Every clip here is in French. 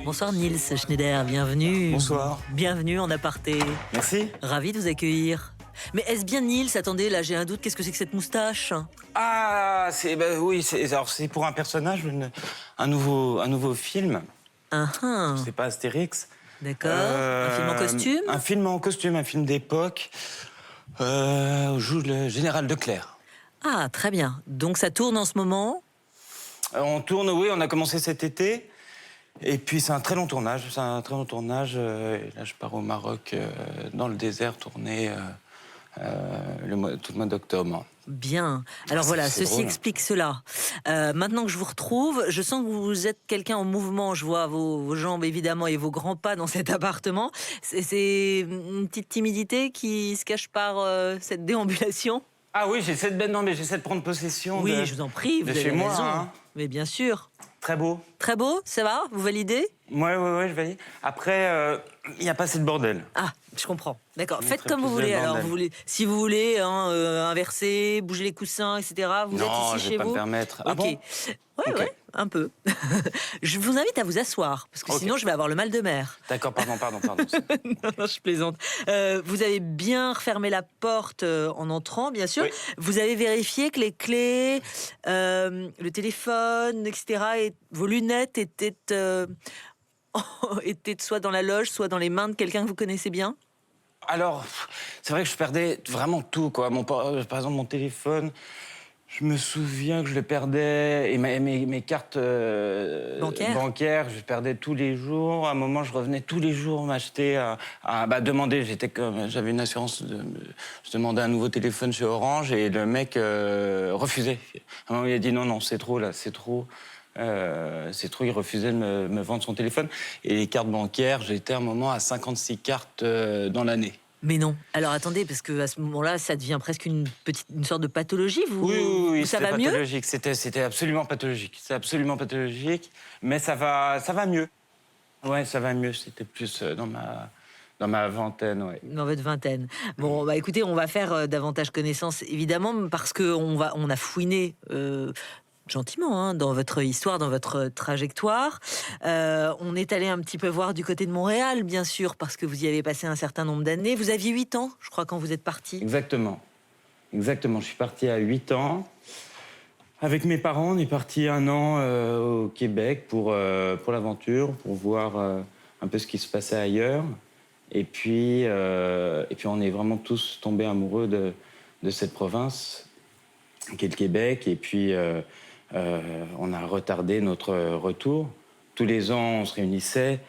Bonsoir Niels Schneider, bienvenue. Bonsoir. Bienvenue en aparté. Merci. Ravi de vous accueillir. Mais est-ce bien Niels? Attendez, là j'ai un doute, qu'est-ce que c'est que cette moustache? Ah, oui, c'est pour un personnage, un nouveau film. C'est pas Astérix. D'accord. Un film en costume? Un film en costume, un film d'époque. Où joue le général Leclerc. Ah, très bien. Donc ça tourne en ce moment? On tourne, oui, on a commencé cet été. Et puis c'est un très long tournage. Et là, je pars au Maroc, dans le désert, tourner tout le mois d'octobre. Bien. Alors voilà, ceci drôle. explique cela. Maintenant que je vous retrouve, je sens que vous êtes quelqu'un en mouvement. Je vois vos jambes, évidemment, et vos grands pas dans cet appartement. C'est une petite timidité qui se cache par cette déambulation? Ah oui, j'essaie de prendre possession Oui, de, je vous en prie, vous de avez chez moi. raison. Hein. Mais bien sûr. Très beau. Très beau, ça va? Vous validez? Ouais, je valide. Après, il n'y a pas assez de bordel. Ah, je comprends. D'accord. Faites très comme vous plus de voulez. Alors, bordel. si vous voulez, inverser, bouger les coussins, etc. Vous êtes Non, ici je chez vais pas vous. me permettre. Ah Ok. bon? Ok. Ouais, un peu. Je vous invite à vous asseoir, parce que Ok. sinon je vais avoir le mal de mer. D'accord, pardon. Non, je plaisante. Vous avez bien refermé la porte en entrant, bien sûr. Oui. Vous avez vérifié que les clés, le téléphone, etc., et vos lunettes étaient soit dans la loge, soit dans les mains de quelqu'un que vous connaissez bien? Alors, c'est vrai que je perdais vraiment tout, quoi. Par exemple, mon téléphone, je me souviens que je le perdais. Et mes cartes bancaires, je les perdais tous les jours. À un moment, je revenais tous les jours m'acheter demander. J'avais une assurance. Je demandais un nouveau téléphone chez Orange et le mec refusait. À un moment, il a dit non, c'est trop, là, c'est trop. Il refusait de me vendre son téléphone. Et les cartes bancaires, j'étais à un moment à 56 cartes dans l'année. Mais non. Alors attendez, parce que à ce moment-là, ça devient presque une sorte de pathologie. Oui, ça va c'était mieux? pathologique. C'était absolument pathologique. C'est absolument pathologique, mais ça va mieux. Ouais, ça va mieux. C'était plus dans ma vingtaine, ouais. Dans votre vingtaine. Bon, bah écoutez, on va faire davantage connaissance, évidemment, parce que on a fouiné gentiment dans votre histoire, dans votre trajectoire. On est allé un petit peu voir du côté de Montréal, bien sûr, parce que vous y avez passé un certain nombre d'années. Vous aviez 8 ans, je crois, quand vous êtes parti. Exactement. Je suis parti à 8 ans. Avec mes parents, on est parti 1 an au Québec pour l'aventure, pour voir un peu ce qui se passait ailleurs. Et puis on est vraiment tous tombés amoureux de cette province, qui est le Québec. Et puis, on a retardé notre retour. Tous les ans, on se réunissait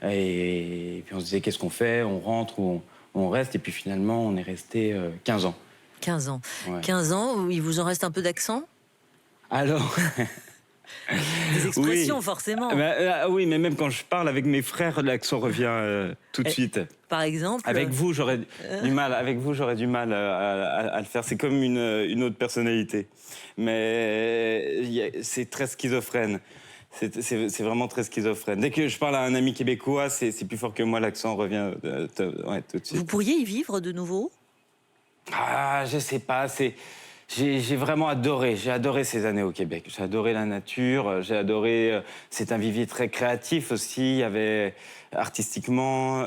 et puis on se disait qu'est-ce qu'on fait? On rentre ou on reste? Et puis finalement, on est resté 15 ans. 15 ans. Ouais. 15 ans, il vous en reste un peu d'accent? Alors... Des expressions, forcément. Oui, mais même quand je parle avec mes frères, l'accent revient tout de suite. Par exemple? Avec vous, j'aurais du mal. Avec vous, j'aurais du mal à le faire. C'est comme une autre personnalité. Mais c'est très schizophrène. C'est vraiment très schizophrène. Dès que je parle à un ami québécois, c'est plus fort que moi. L'accent revient tout de suite. Vous pourriez y vivre de nouveau? Ah, je sais pas. J'ai vraiment adoré. J'ai adoré ces années au Québec. J'ai adoré la nature. J'ai adoré. C'est un vivier très créatif aussi. Il y avait artistiquement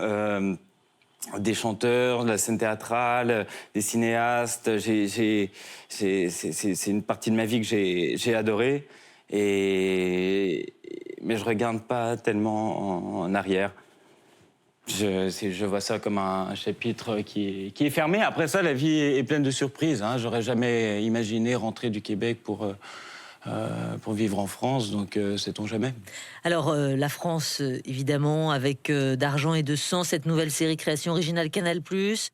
des chanteurs, de la scène théâtrale, des cinéastes. C'est une partie de ma vie que j'ai adoré. Mais je regarde pas tellement en arrière. Je vois ça comme un chapitre qui est fermé. Après ça, la vie est pleine de surprises. Hein. J'aurais jamais imaginé rentrer du Québec pour vivre en France, donc sait-on jamais. Alors, la France, évidemment, avec d'argent et de sang, cette nouvelle série création originale Canal+,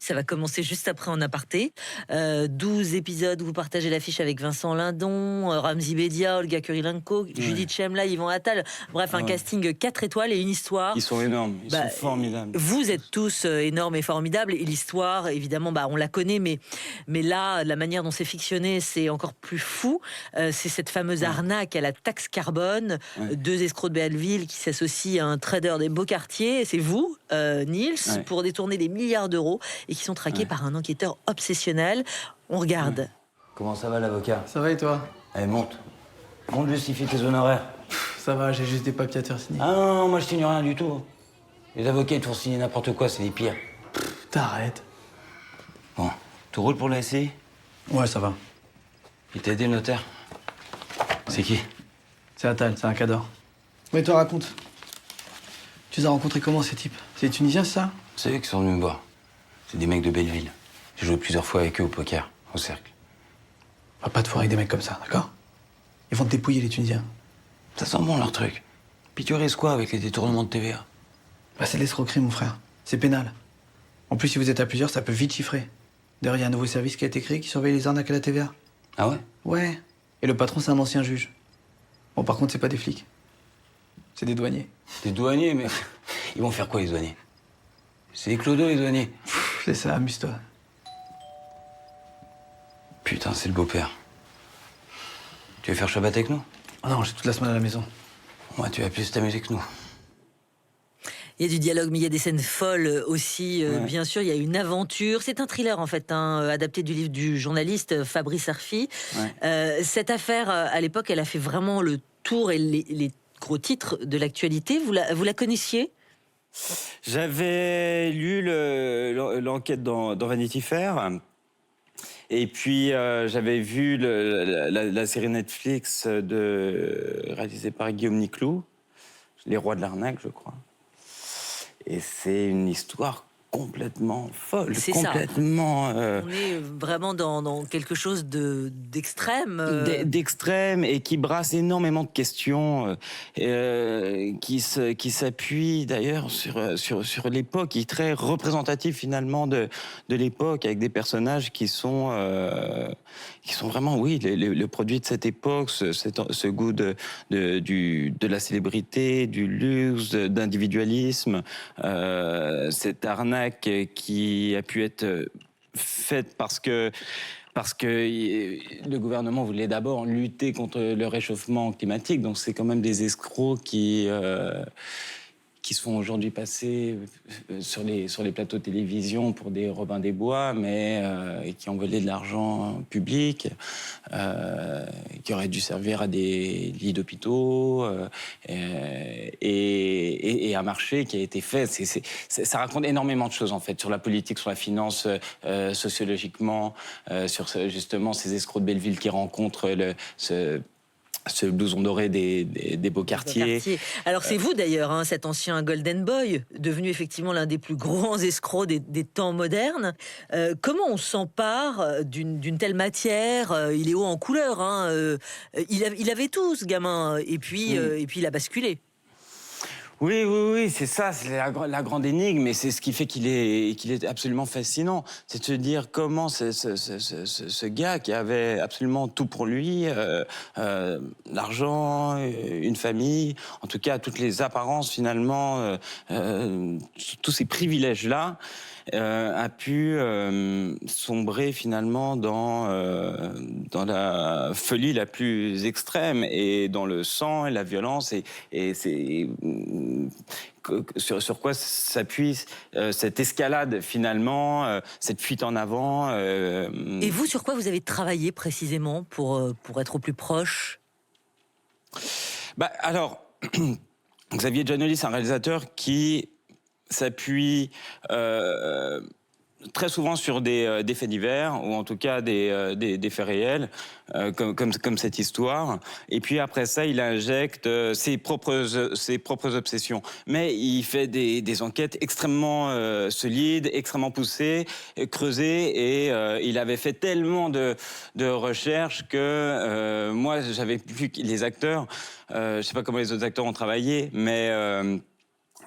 ça va commencer juste après En aparté. 12 épisodes où vous partagez l'affiche avec Vincent Lindon, Ramzy Bedia, Olga Kurilenko, Judith Chemla, Yvan Attal. Bref, un casting 4 étoiles et une histoire. Ils sont énormes, ils sont formidables. Vous êtes tous énormes et formidables. Et l'histoire, évidemment, on la connaît, mais là, la manière dont c'est fictionné, c'est encore plus fou. C'est cette fameuse arnaque à la taxe carbone. 2 escrocs de Belleville qui s'associent à un trader des beaux quartiers. C'est vous, Niels, pour détourner des milliards d'euros et qui sont traqués par un enquêteur obsessionnel. On regarde. Comment ça va, l'avocat? Ça va et toi? Allez, monte. Monte, justifie tes honoraires. Ça va, j'ai juste des papiers à te faire signer. Ah non, moi je signe rien du tout. Les avocats ils te font signer n'importe quoi, c'est les pires. T'arrêtes. Bon, tout roule pour la SCI? Ouais, ça va. Il t'a aidé le notaire? C'est qui? C'est Attal, c'est un cador. Mais toi, raconte. Tu les as rencontrés comment, ces types? C'est des Tunisiens, c'est ça? C'est eux qui sont venus me voir. C'est des mecs de Belleville. J'ai joué plusieurs fois avec eux au poker, au cercle. Va pas te foirer avec des mecs comme ça, d'accord? Ils vont te dépouiller, les Tunisiens. Ça sent bon leur truc. Puis tu risques quoi avec les détournements de TVA? Bah, c'est l'escroquerie, mon frère. C'est pénal. En plus, si vous êtes à plusieurs, ça peut vite chiffrer. D'ailleurs, il y a un nouveau service qui a été créé qui surveille les arnaques à la TVA. Ah ouais? Ouais. Et le patron, c'est un ancien juge. Bon, par contre, c'est pas des flics. C'est des douaniers. Des douaniers, mais ils vont faire quoi les douaniers? C'est des clodos les douaniers. Pff, c'est ça, amuse-toi. Putain, c'est le beau-père. Tu veux faire Shabbat avec nous? Oh non, j'ai toute la semaine à la maison. Ouais, tu vas plus t'amuser que nous. Il y a du dialogue, mais il y a des scènes folles aussi. Ouais. Bien sûr, il y a une aventure. C'est un thriller, en fait, adapté du livre du journaliste Fabrice Arfi. Ouais. Cette affaire, à l'époque, elle a fait vraiment le tour et les gros titres de l'actualité. Vous la connaissiez? J'avais lu l'enquête dans Vanity Fair. Et puis, j'avais vu la série Netflix réalisée par Guillaume Niclou, Les Rois de l'arnaque, je crois. Et c'est une histoire complètement folle, C'est ça. complètement... On est vraiment dans quelque chose d'extrême. d'extrême et qui brasse énormément de questions, qui s'appuie d'ailleurs sur l'époque, qui est très représentatif finalement de l'époque, avec des personnages qui sont vraiment, oui, le produit de cette époque, ce goût de la célébrité, du luxe, d'individualisme, cette arnaque qui a pu être faite parce que le gouvernement voulait d'abord lutter contre le réchauffement climatique. Donc c'est quand même des escrocs qui se font aujourd'hui passer sur les plateaux de télévision pour des Robin des Bois, mais qui ont volé de l'argent public, qui auraient dû servir à des lits d'hôpitaux, et un marché qui a été fait. Ça raconte énormément de choses, en fait, sur la politique, sur la finance, sociologiquement, sur justement ces escrocs de Belleville qui rencontrent ce blouson doré des beaux quartiers. Alors c'est vous d'ailleurs, hein, cet ancien Golden Boy, devenu effectivement l'un des plus grands escrocs des temps modernes. Comment on s'empare d'une telle matière? Il est haut en couleur, hein, il avait tout, ce gamin, et puis il a basculé. Oui, c'est ça, c'est la grande énigme, et c'est ce qui fait qu'il est absolument fascinant. C'est de se dire comment ce gars qui avait absolument tout pour lui, l'argent, une famille, en tout cas toutes les apparences finalement, tous ces privilèges-là, a pu sombrer finalement dans la folie la plus extrême, et dans le sang et la violence, et c'est sur quoi s'appuie cette escalade finalement, cette fuite en avant. Et vous, sur quoi vous avez travaillé précisément pour être au plus proche? Alors, Xavier Giannoli, c'est un réalisateur qui s'appuie très souvent sur des faits divers, ou en tout cas des faits réels, comme cette histoire. Et puis après ça, il injecte ses propres obsessions. Mais il fait des enquêtes extrêmement solides, extrêmement poussées, creusées, et il avait fait tellement de recherches que moi, j'avais vu les acteurs, je sais pas comment les autres acteurs ont travaillé, mais...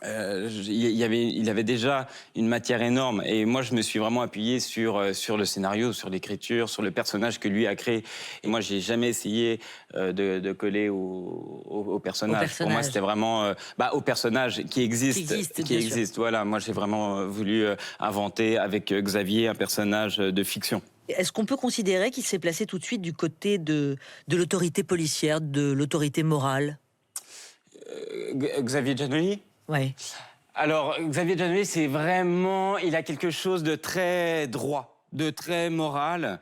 il avait déjà une matière énorme, et moi je me suis vraiment appuyé sur le scénario, sur l'écriture, sur le personnage que lui a créé. Et moi j'ai jamais essayé de coller au personnage. Pour moi c'était vraiment au personnage qui existe. Voilà, moi j'ai vraiment voulu inventer avec Xavier un personnage de fiction. Est-ce qu'on peut considérer qu'il s'est placé tout de suite du côté de l'autorité policière, de l'autorité morale? Xavier Giannoli? Ouais. Alors, Xavier Giannoli, c'est vraiment... Il a quelque chose de très droit, de très moral.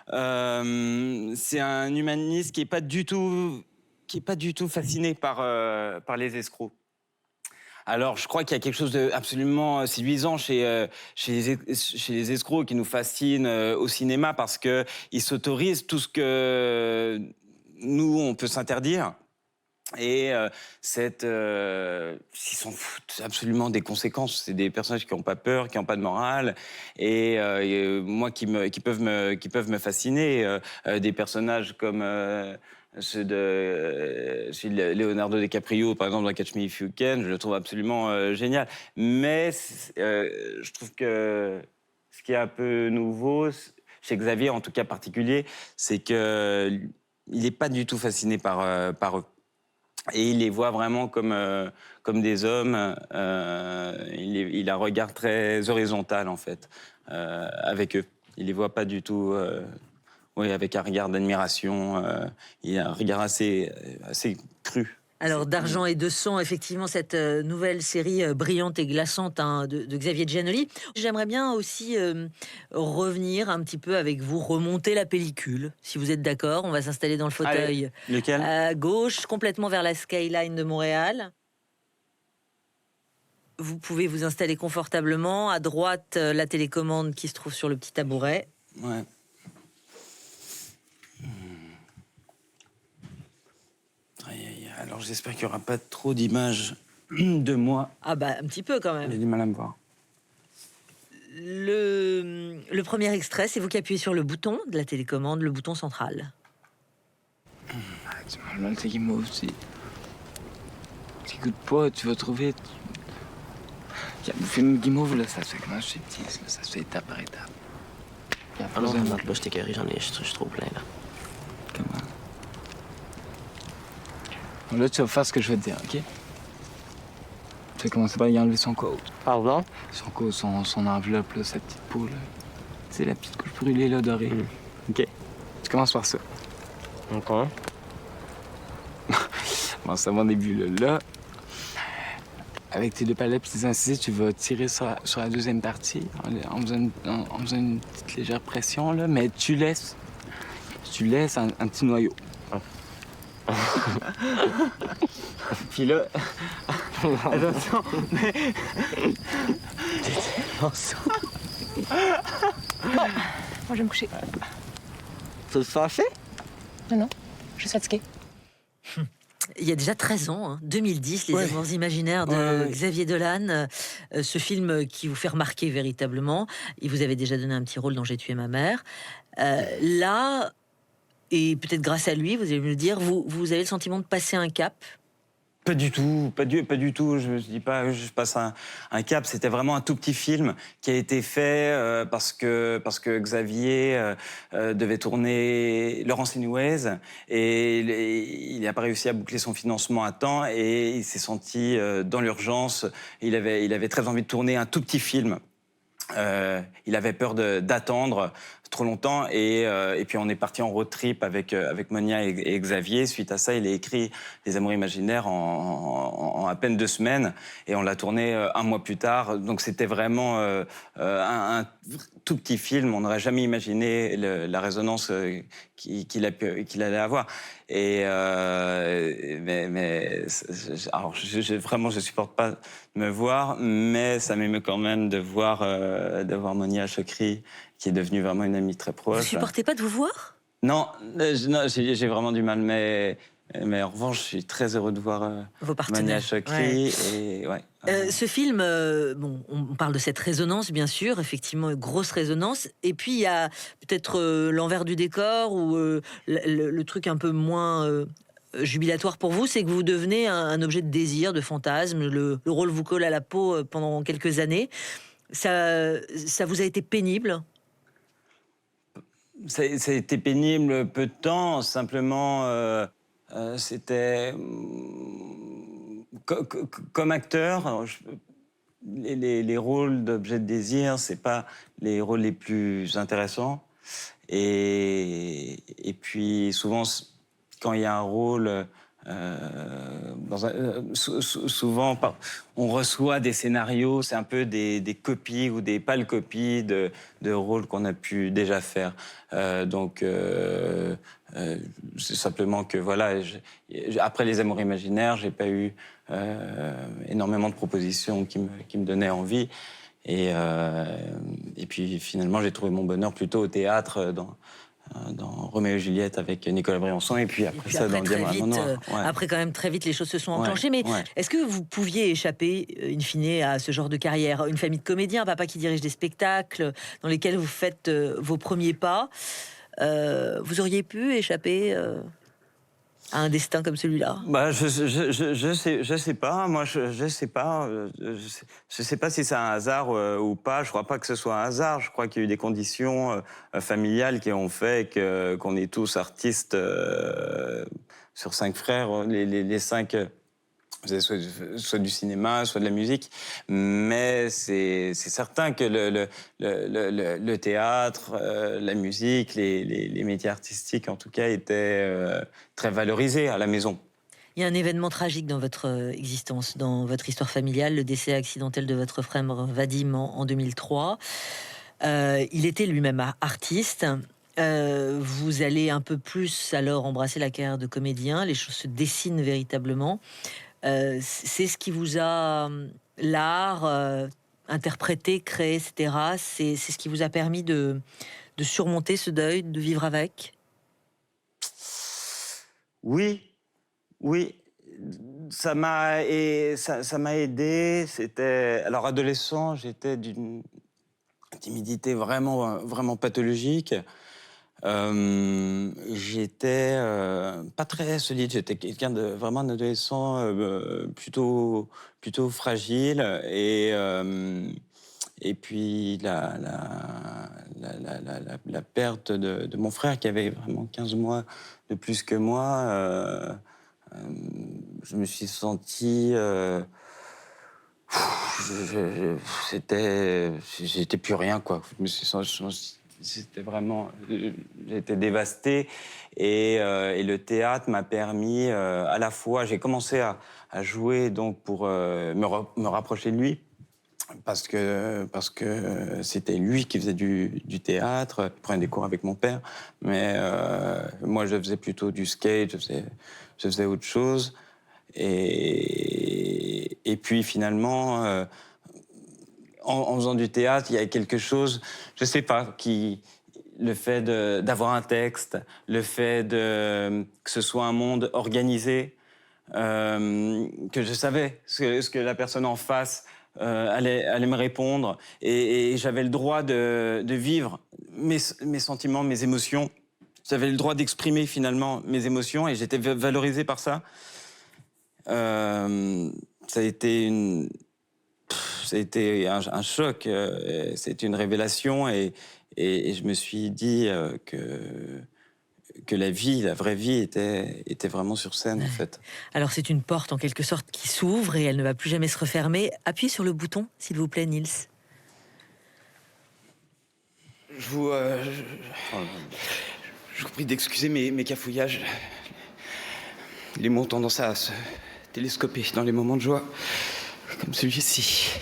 C'est un humaniste qui est pas du tout... qui est pas du tout fasciné par les escrocs. Alors, je crois qu'il y a quelque chose d'absolument séduisant chez les escrocs qui nous fascine au cinéma parce qu'ils s'autorisent tout ce que nous, on peut s'interdire. Et ils s'en foutent absolument des conséquences. C'est des personnages qui n'ont pas peur, qui n'ont pas de morale, et moi qui peuvent me fasciner. Des personnages comme ceux de Leonardo DiCaprio, par exemple dans Catch Me If You Can, je le trouve absolument génial. Mais je trouve que ce qui est un peu nouveau chez Xavier, en tout cas particulier, c'est que il n'est pas du tout fasciné par eux. Et il les voit vraiment comme des hommes. Il a un regard très horizontal, en fait, avec eux. Il les voit pas du tout avec un regard d'admiration. Il a un regard assez cru. Alors, D'argent et de sang, effectivement, cette nouvelle série brillante et glaçante de Xavier Giannoli. J'aimerais bien aussi revenir un petit peu avec vous, remonter la pellicule, si vous êtes d'accord. On va s'installer dans le fauteuil. Allez, lequel ? À gauche, complètement vers la skyline de Montréal. Vous pouvez vous installer confortablement. À droite, la télécommande qui se trouve sur le petit tabouret. Ouais. Alors j'espère qu'il n'y aura pas trop d'images de moi. Ah bah, un petit peu quand même. J'ai du mal à me voir. Le premier extrait, c'est vous qui appuyez sur le bouton de la télécommande, le bouton central. Tu manges mal tes guimauves, tu t'écoutes pas, tu vas trop vite. J'ai bouffé une guimauve, là, ça se fait comment je suis petit, là, ça se fait étape par étape. Ah non, regarde pas, je t'ai carré, je suis trop plein, là. Comment? Bon, là, tu vas faire ce que je vais te dire, OK? Tu vas commencer par y enlever son code. Pardon? Son code, son enveloppe, là, sa petite peau, là. Tu sais, la petite couche brûlée, là, dorée. OK. Tu commences par ça. OK. Bon, c'est mon début, là. Là, avec tes deux palettes et tes incisives, tu vas tirer sur la deuxième partie en faisant une petite légère pression, là, mais tu laisses un petit noyau. Puis là, attention, mais... Moi, je vais me coucher. Tu le sens fait? Non, je suis fatiguée. Il y a déjà 13 ans, 2010, Les Amours imaginaires de Xavier Dolan. Ce film qui vous fait remarquer véritablement. Il vous avait déjà donné un petit rôle dans J'ai tué ma mère. Là, et peut-être grâce à lui, vous allez me le dire, vous avez le sentiment de passer un cap? Pas du tout, pas du tout. Je ne dis pas que je passe un cap. C'était vraiment un tout petit film qui a été fait parce que Xavier devait tourner Laurence Inouez et il n'a pas réussi à boucler son financement à temps et il s'est senti dans l'urgence. Il avait très envie de tourner un tout petit film. Il avait peur d'attendre trop longtemps et puis on est parti en road trip avec Monia et Xavier. Suite à ça, il a écrit Les Amours imaginaires en à peine 2 semaines et on l'a tourné 1 mois plus tard. Donc c'était vraiment un tout petit film. On n'aurait jamais imaginé la résonance qu'il allait avoir. Et alors vraiment je supporte pas de me voir, mais ça m'émeut quand même de voir Monia Chokri, qui est devenue vraiment une amie très proche. Vous supportez pas de vous voir? Non, j'ai vraiment du mal, mais en revanche, je suis très heureux de voir Vos partenaires. Monia Chokri. Ouais. Ce film, bon, on parle de cette résonance, bien sûr, effectivement, grosse résonance. Et puis, il y a peut-être l'envers du décor ou le truc un peu moins jubilatoire pour vous, c'est que vous devenez un objet de désir, de fantasme. Le rôle vous colle à la peau pendant quelques années. Ça vous a été pénible? Ça a été pénible peu de temps, simplement c'était... Comme acteur, alors, les rôles d'objet de désir, c'est pas les rôles les plus intéressants. Et puis souvent, quand il y a un rôle... souvent, on reçoit des scénarios, c'est un peu des copies ou des pâles copies de rôles qu'on a pu déjà faire. Donc, C'est simplement que, voilà, après les Amours imaginaires, j'ai pas eu énormément de propositions qui me donnaient envie. Et puis, finalement, j'ai trouvé mon bonheur plutôt au théâtre, dans Roméo et Juliette avec Nicolas Briançon, et puis après ça, dans Diamant à mon noir. Ouais. Après, quand même, très vite, les choses se sont enclenchées. Ouais, Mais ouais. est-ce que vous pouviez échapper, in fine, à ce genre de carrière? Une famille de comédiens, un papa qui dirige des spectacles dans lesquels vous faites vos premiers pas. Vous auriez pu échapper à un destin comme celui-là? Bah, je sais pas. Moi, je sais pas. Je sais pas si c'est un hasard ou pas. Je crois pas que ce soit un hasard. Je crois qu'il y a eu des conditions familiales qui ont fait qu'on est tous artistes sur 5 frères. Les 5 faisaient soit du cinéma, soit de la musique. Mais c'est certain que le théâtre, la musique, les métiers artistiques, en tout cas, étaient très valorisés à la maison. Il y a un événement tragique dans votre existence, dans votre histoire familiale, le décès accidentel de votre frère Vadim en 2003. Il était lui-même artiste. Vous allez un peu plus alors embrasser la carrière de comédien. Les choses se dessinent véritablement. C'est ce qui vous a, l'art, interprété, créé, etc. C'est ce qui vous a permis de surmonter ce deuil, de vivre avec? Oui, ça m'a aidé. C'était, alors adolescent, j'étais d'une timidité vraiment pathologique. J'étais pas très solide. J'étais quelqu'un de vraiment un adolescent plutôt fragile. Et puis la perte de mon frère, qui avait vraiment 15 mois de plus que moi, je me suis senti... j'étais plus rien, quoi. Je me suis senti... C'était vraiment... J'étais dévasté. Et le théâtre m'a permis, à la fois... J'ai commencé à jouer donc, pour me rapprocher de lui, parce que c'était lui qui faisait du théâtre. Il prenait des cours avec mon père. Mais moi, je faisais plutôt du skate, je faisais autre chose. Et puis, finalement... En faisant du théâtre, il y a quelque chose, je sais pas, le fait d'avoir un texte, le fait que ce soit un monde organisé, que je savais ce que la personne en face allait me répondre, et j'avais le droit de vivre mes sentiments, mes émotions. J'avais le droit d'exprimer finalement mes émotions, et j'étais valorisé par ça. Ça a été un choc, c'était une révélation, et je me suis dit que la vraie vie était vraiment sur scène, en fait. Alors c'est une porte en quelque sorte qui s'ouvre et elle ne va plus jamais se refermer. Appuyez sur le bouton, s'il vous plaît, Nils. Je vous prie d'excuser mes cafouillages. Les mots ont tendance à se télescoper dans les moments de joie, comme celui-ci.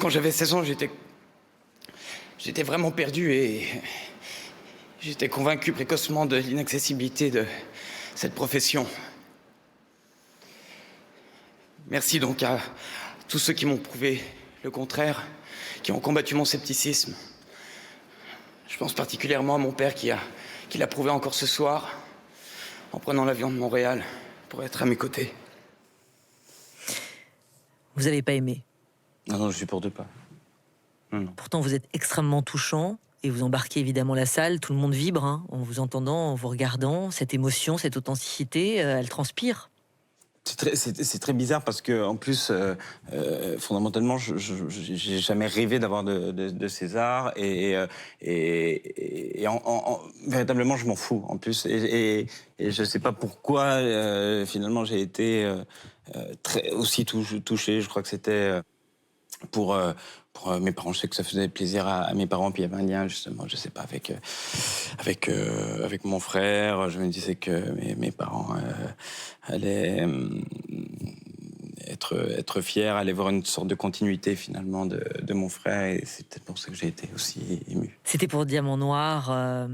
Quand j'avais 16 ans, j'étais vraiment perdu, et j'étais convaincu précocement de l'inaccessibilité de cette profession. Merci donc à tous ceux qui m'ont prouvé le contraire, qui ont combattu mon scepticisme. Je pense particulièrement à mon père qui l'a prouvé encore ce soir, en prenant l'avion de Montréal pour être à mes côtés. Vous n'avez pas aimé? Non, je supporte pas. Non. Pourtant, vous êtes extrêmement touchant et vous embarquez évidemment la salle. Tout le monde vibre en vous entendant, en vous regardant. Cette émotion, cette authenticité, elle transpire. C'est très bizarre parce que, en plus, fondamentalement, j'ai jamais rêvé d'avoir de César, et véritablement, je m'en fous, en plus. Et je sais pas pourquoi, finalement, j'ai été aussi touché. Je crois que c'était pour mes parents. Je sais que ça faisait plaisir à mes parents, puis il y avait un lien, justement, je sais pas, avec mon frère. Je me disais que mes parents allaient être fier, aller voir une sorte de continuité finalement de mon frère, et c'est peut-être pour ça que j'ai été aussi ému. C'était pour Diamant Noir,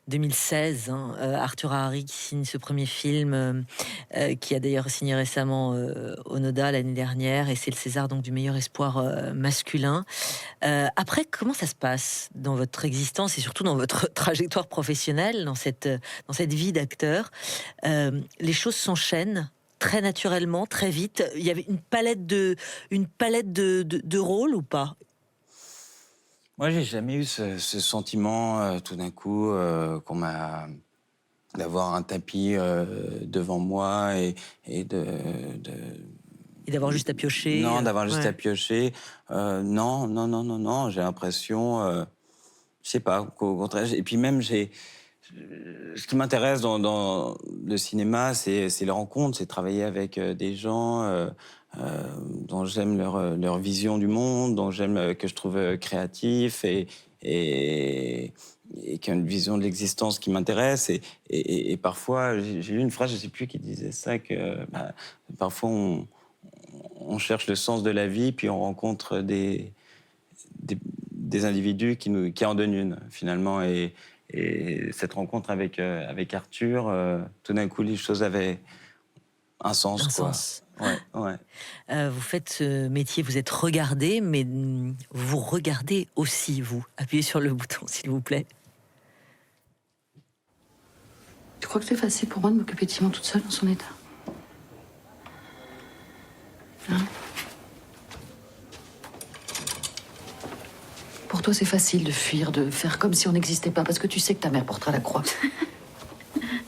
2016, hein, Arthur Harari qui signe ce premier film, qui a d'ailleurs signé récemment Onoda l'année dernière, et c'est le César donc du meilleur espoir masculin. Après, comment ça se passe dans votre existence et surtout dans votre trajectoire professionnelle, dans cette vie d'acteur? Les choses s'enchaînent très naturellement, très vite. Il y avait une palette de rôles ou pas? Moi, j'ai jamais eu ce sentiment tout d'un coup qu'on m'a d'avoir un tapis devant moi et Et d'avoir juste à piocher? Non, d'avoir juste Ouais. à piocher. Non, non, non, non, non. J'ai l'impression, je sais pas, qu'au contraire. Et puis même, ce qui m'intéresse dans le cinéma, c'est les rencontres, c'est travailler avec des gens dont j'aime leur vision du monde, dont j'aime que je trouve créatif et qui ont une vision de l'existence qui m'intéresse. Et parfois, j'ai lu une phrase, je sais plus qui disait ça, que parfois on cherche le sens de la vie, puis on rencontre des individus qui en donnent une, finalement. Et cette rencontre avec Arthur, tout d'un coup, les choses avaient un sens. Un quoi. sens. Ouais, ouais. Vous faites ce métier, vous êtes regardé, mais vous regardez aussi, vous. Appuyez sur le bouton, s'il vous plaît. Tu crois que c'est facile pour moi de m'occuper de Simon toute seule dans son état? Hein? Pour toi, c'est facile de fuir, de faire comme si on n'existait pas, parce que tu sais que ta mère portera la croix.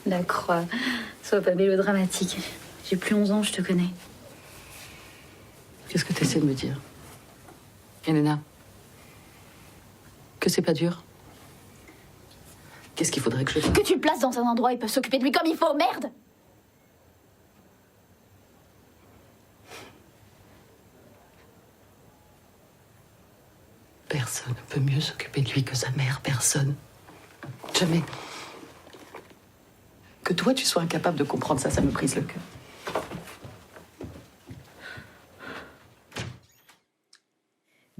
La croix. Sois pas mélodramatique. J'ai plus 11 ans, je te connais. Qu'est-ce que tu essaies de me dire, Elena? Que c'est pas dur? Qu'est-ce qu'il faudrait que je fasse? Que tu le places dans un endroit, ils peuvent s'occuper de lui comme il faut, merde! Personne ne peut mieux s'occuper de lui que sa mère, personne. Jamais. Que toi, tu sois incapable de comprendre ça, ça me brise le cœur.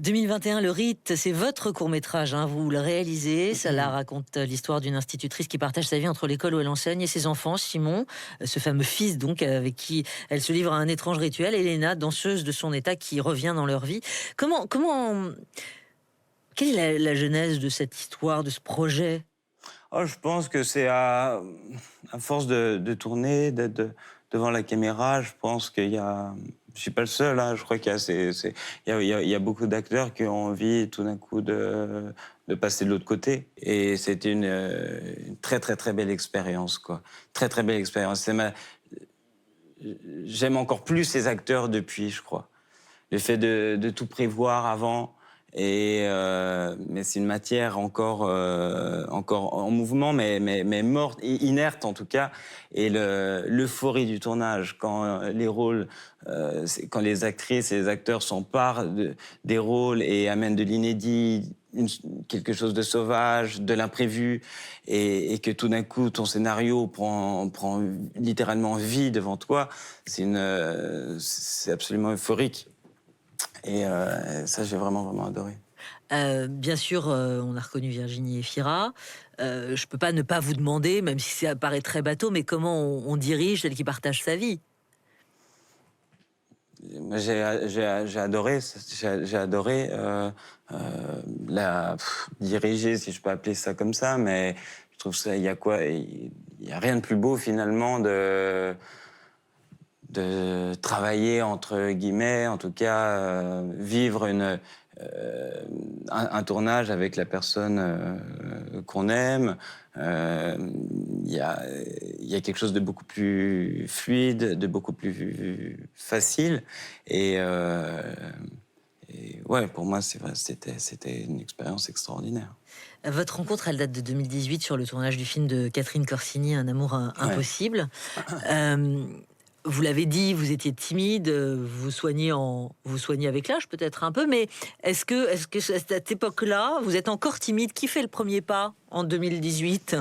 « 2021, Le Rite », c'est votre court-métrage, hein, vous le réalisez. Cela raconte l'histoire d'une institutrice qui partage sa vie entre l'école où elle enseigne et ses enfants, Simon, ce fameux fils donc avec qui elle se livre à un étrange rituel, et Elena, danseuse de son état qui revient dans leur vie. Quelle est la genèse de cette histoire, de ce projet? Oh, je pense que c'est à force de tourner, d'être devant la caméra, je pense qu'il y a... Je suis pas le seul, hein, je crois qu'il y a beaucoup d'acteurs qui ont envie tout d'un coup de passer de l'autre côté. Et c'était une très, très, très belle expérience, quoi. Très, très belle expérience. J'aime encore plus ces acteurs depuis, je crois. Le fait de tout prévoir avant... mais c'est une matière encore en mouvement, mais morte, inerte en tout cas. Et l'euphorie du tournage, quand les rôles, quand les actrices et les acteurs s'emparent des rôles et amènent de l'inédit, quelque chose de sauvage, de l'imprévu, et que tout d'un coup ton scénario prend littéralement vie devant toi, c'est absolument euphorique. Et ça, j'ai vraiment, vraiment adoré. Bien sûr, on a reconnu Virginie Efira. Je peux pas ne pas vous demander, même si ça paraît très bateau, mais comment on dirige celle qui partage sa vie? J'ai adoré diriger, si je peux appeler ça comme ça, mais je trouve ça, il y a rien de plus beau finalement de travailler entre guillemets, en tout cas vivre un tournage avec la personne qu'on aime. Il y a quelque chose de beaucoup plus fluide, de beaucoup plus facile. Et ouais, pour moi, c'est vrai, c'était une expérience extraordinaire. Votre rencontre, elle date de 2018 sur le tournage du film de Catherine Corsini, Un amour impossible. Vous l'avez dit, vous étiez timide, vous soignez avec l'âge peut-être un peu, mais est-ce que à cette époque-là, vous êtes encore timide? Qui fait le premier pas en 2018?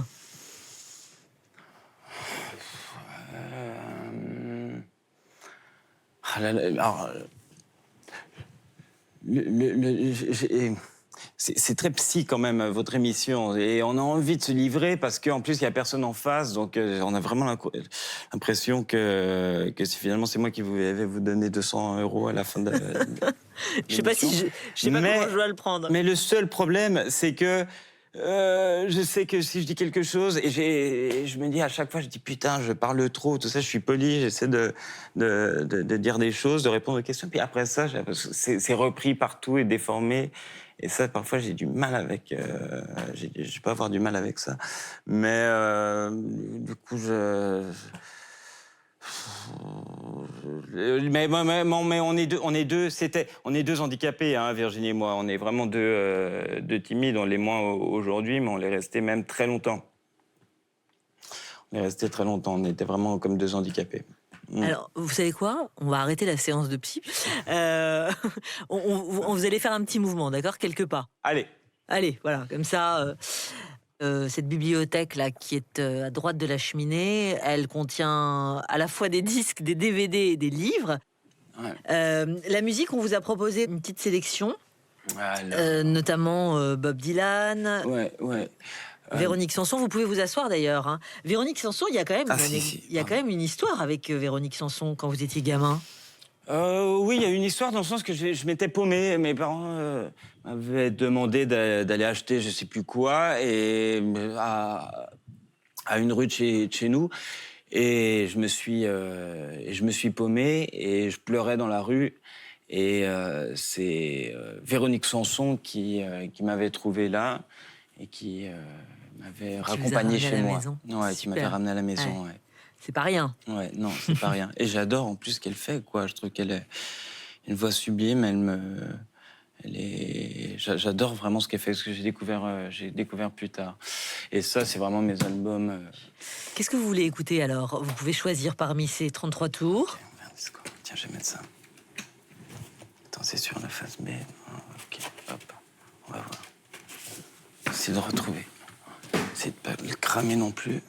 Alors, c'est très psy quand même, votre émission. Et on a envie de se livrer parce qu'en plus, il n'y a personne en face. Donc, on a vraiment l'impression que finalement, c'est moi qui vais vous donner 200 € à la fin de Je sais pas comment je dois le prendre. Mais le seul problème, c'est que je sais que si je dis quelque chose, et je me dis à chaque fois, je dis putain, je parle trop, tout ça, je suis poli, j'essaie de dire des choses, de répondre aux questions, puis après ça, c'est repris partout et déformé. Et ça, parfois, j'ai du mal avec... je peux avoir du mal avec ça. Mais du coup, mais on est deux handicapés, hein, Virginie et moi. On est vraiment deux timides. On l'est moins aujourd'hui, mais on l'est resté même très longtemps. On est resté très longtemps. On était vraiment comme deux handicapés. Alors, vous savez quoi? On va arrêter la séance de psy. Vous allez faire un petit mouvement, d'accord? Quelques pas. Allez. Allez, voilà, comme ça... cette bibliothèque-là qui est à droite de la cheminée, elle contient à la fois des disques, des DVD et des livres. Ouais. La musique, on vous a proposé une petite sélection, notamment Bob Dylan, Véronique Sanson. Vous pouvez vous asseoir d'ailleurs. Hein. Véronique Sanson, il y a quand même, quand même une histoire avec Véronique Sanson quand vous étiez gamin. Oui, il y a une histoire dans le sens que je m'étais paumé. Mes parents m'avaient demandé d'aller acheter je sais plus quoi et à une rue de chez nous. Et je me suis paumé et je pleurais dans la rue. Et c'est Véronique Sanson qui m'avait trouvé là et qui m'avait raccompagné chez moi. Ouais, qui m'avait ramené à la maison. Ouais. C'est pas rien. Ouais, non, c'est pas rien. Et j'adore en plus ce qu'elle fait, quoi. Je trouve qu'elle a une voix sublime. J'adore vraiment ce qu'elle fait, ce que j'ai découvert plus tard. Et ça, c'est vraiment mes albums. Qu'est-ce que vous voulez écouter alors? Vous pouvez choisir parmi ces 33 tours. Tiens, je vais mettre ça. Attends, c'est sur la face B. Ok, hop, on va voir. C'est de retrouver. C'est de pas le cramer non plus.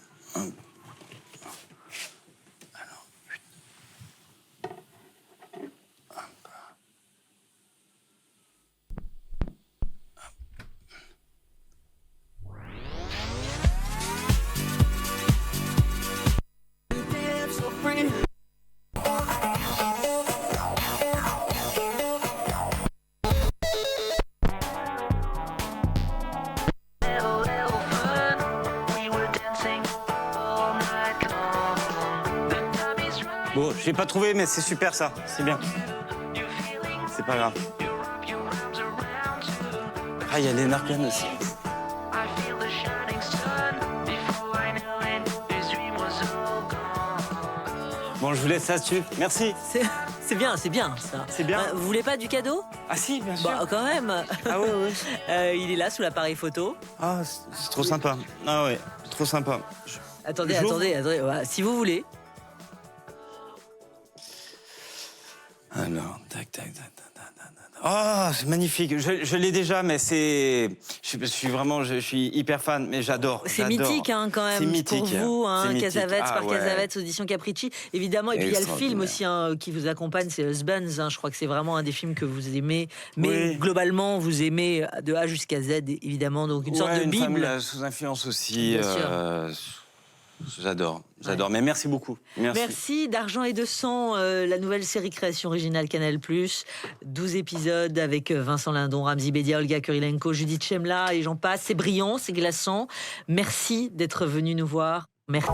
Bon, je l'ai pas trouvé, mais c'est super ça, c'est bien. C'est pas grave. Ah, il y a Leonard Cohen aussi. Bon, je vous laisse là-dessus. Merci. C'est bien, ça. C'est bien. Vous voulez pas du cadeau? Ah si, bien sûr. Bah, quand même. Ah ouais. Il est là sous l'appareil photo. Ah, c'est trop sympa. Ah ouais, trop sympa. Attendez. Voilà, si vous voulez. Alors, tac. Oh, c'est magnifique. Je l'ai déjà, mais c'est... Je suis hyper fan, mais j'adore. C'est mythique, hein, quand même. C'est mythique. Pour vous, hein, Cassavetes par ouais. Cassavetes, audition Capricci. Évidemment, et puis il y a le film aussi qui vous accompagne, c'est Husbands. Hein, je crois que c'est vraiment un des films que vous aimez. Mais globalement, vous aimez de A jusqu'à Z, évidemment. Donc une sorte de Bible. Femme sous influence aussi. Bien sûr. J'adore. Mais merci beaucoup. Merci. D'argent et de sang, la nouvelle série création originale Canal+. 12 épisodes avec Vincent Lindon, Ramzi Bedia, Olga Kurilenko, Judith Chemla et j'en passe. C'est brillant, c'est glaçant. Merci d'être venu nous voir. Merci.